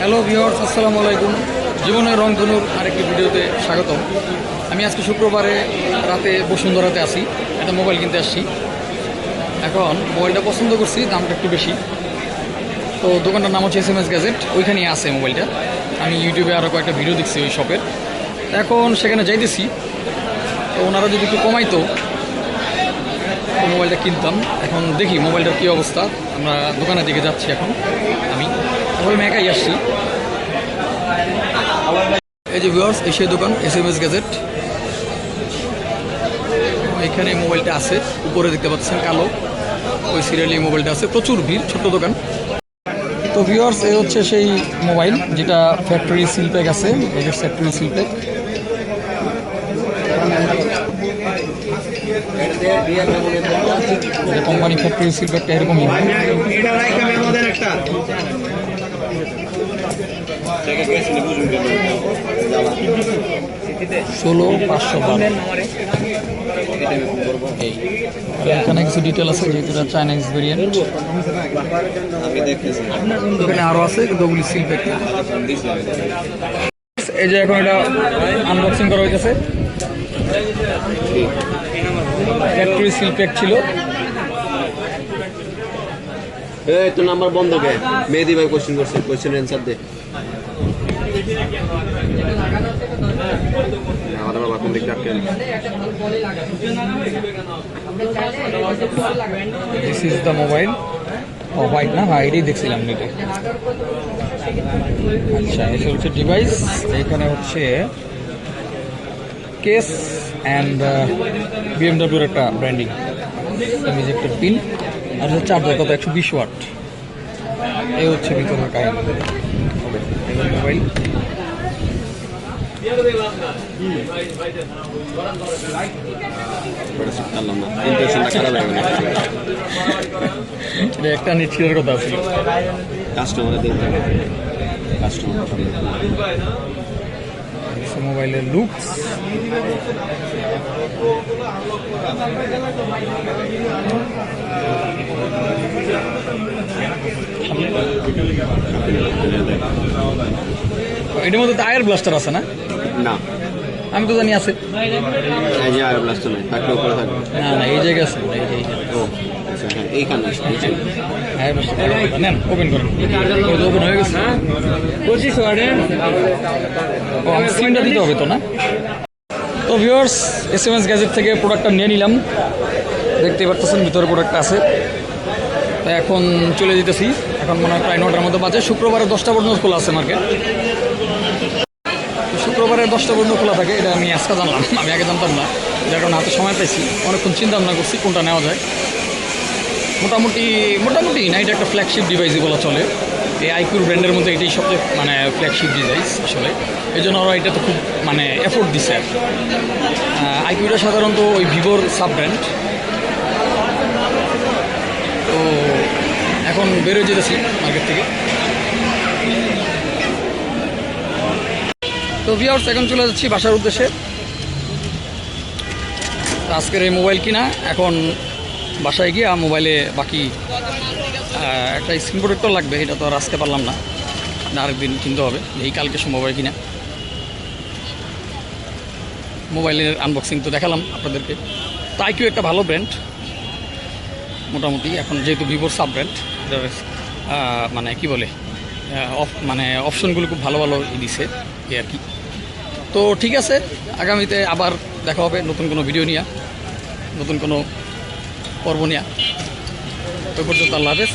Hello viewers, আসসালামু আলাইকুম। জীবনের রংধনুর আরেকটি ভিডিওতে স্বাগতম। আমি আজকে শুক্রবারে রাতে বসুন্ধরাতে আসি, একটা মোবাইল কিনতে আসছি। এখন মোবাইলটা পছন্দ করছি, দামটা একটু বেশি। তো দোকানটার নাম হচ্ছে SMS গ্যাজেট, ওইখানেই আছে মোবাইলটা। আমি ইউটিউবে আরও কয়েকটা ভিডিও দেখছি ওই শপের। এখন সেখানে যাইতেছি, তো ওনারা যদি একটু কমাইতো তো মোবাইলটা কিনতাম। এখন দেখি মোবাইলটার কী অবস্থা। আমরা দোকানের দিকে যাচ্ছি এখন। আমি একাই আসছি। এই যে ভিউয়ার্স, এই সেই দোকান SMS গ্যাজেট। এখানে মোবাইলটা আছে, উপরে দেখতে পাচ্ছেন কালো, ওই সিরিয়ালি মোবাইলটা আছে। প্রচুর ভিড়, ছোট্ট দোকান। তো ভিউয়ার্স, এই হচ্ছে সেই মোবাইল যেটা ফ্যাক্টরি সিল প্যাক আছে। এই যে factory seal pack, company factory seal প্যাকটা এরকমই। 16,512। এখানে কিছু ডিটেল আছে, যেহেতু চাইনিজ ভেরিয়েন্ট। এখানে আরও আছে, কিন্তু ওগুলি সিল প্যাক। এই যে এখন এটা আনবক্সিং করা হয়েছে। ফ্যাক্টরি সিল প্যাক ছিল। তো নাম্বার বন্ধ কে মেহেদি ভাই কোশ্চেন করছে, কোশ্চেন অ্যানসার দে। আমার বাবা কোন দিকে আটকে দিস ইজ দ্য মোবাইল। ও হোয়াইট না, হ্যাঁ এটাই দেখছিলাম এটা। আচ্ছা, এটা হচ্ছে ডিভাইস। এখানে হচ্ছে কেস অ্যান্ড BMW একটা ব্র্যান্ডিং, ইজেক্টেড পিন, আর হচ্ছে চার্জার কত 120 ওয়াট। এই হচ্ছে ভিতরের কাহিনী। মোবাইল একটা নিচ্ছিলের কথা আছে। মোবাইলের লুকস, এটার মধ্যে তো আয়ার ব্লাস্টার আছে না? না, আমি তো জানি আছে। এই যে আয়ার ব্লাস্টার নাই, থাকলে উপরে থাকবে। না না, এই জায়গায় আছে। ও আচ্ছা, হ্যাঁ এইখানে আছে। আয়ার ব্লাস্টার নেন, ওপেন করেন। ওপেন হয়ে গেছে। ও, আমি স্ক্রিনটা দিতে হবে তো না? তো ভিউয়ার্স, SMS গ্যাজেট থেকে প্রোডাক্টটা নিয়ে নিলাম। দেখতেই পাচ্ছেন ভিতরে প্রোডাক্টটা আছে। তো এখন চলে যেতেছি। এখন মনে হয় প্রায় 9টার মতো বাজে। শুক্রবারে 10টা পর্যন্ত খোলা আছে মার্কেট। শুক্রবারে 10টা পর্যন্ত খোলা থাকে, এটা আমি আজকে জানলাম। আমি আগে জানতাম না, যার কারণে হাতে সময় পাইছি। অনেকক্ষণ চিন্তা ভাবনা করছি কোনটা নেওয়া যায়। মোটামুটি না, এটা একটা ফ্ল্যাগশিপ ডিভাইসই বলা চলে। এই আইকিউর ব্র্যান্ডের মধ্যে এটাই সবচেয়ে ফ্ল্যাগশিপ ডিভাইস আসলে। এই জন্য ওরা এটা তো খুব এফোর্ট দিচ্ছে আর কি। আইকিউটা সাধারণত ওই ভিভোর সাব ব্র্যান্ড। তো এখন বেরোয় যেতেছি মার্কেট থেকে। তো ভিউয়ার্স, এখন চলে যাচ্ছি বাসার উদ্দেশ্যে। আজকের এই মোবাইল কিনা, এখন বাসায় গিয়ে মোবাইলে বাকি একটা স্ক্রিন প্রোটেক্টর লাগবে। এটা তো আর আজকে পারলাম না, আরেকদিন কিনতে হবে। এই কালকে সম্ভব হয় কিনা। মোবাইলের আনবক্সিং তো দেখালাম আপনাদেরকে। তো আইকিউ একটা ভালো ব্র্যান্ড মোটামুটি। এখন যেহেতু ভিভোর সাব ব্র্যান্ড, কি বলে, অপশনগুলো খুব ভালো ভালো দিছে এই আর কি। তো ঠিক আছে, আগামীতে আবার দেখা হবে নতুন কোনো ভিডিও নিয়ে, নতুন কোনো পর্ব নিয়ে। ওই পর্যন্ত আল্লাহ হাফেজ।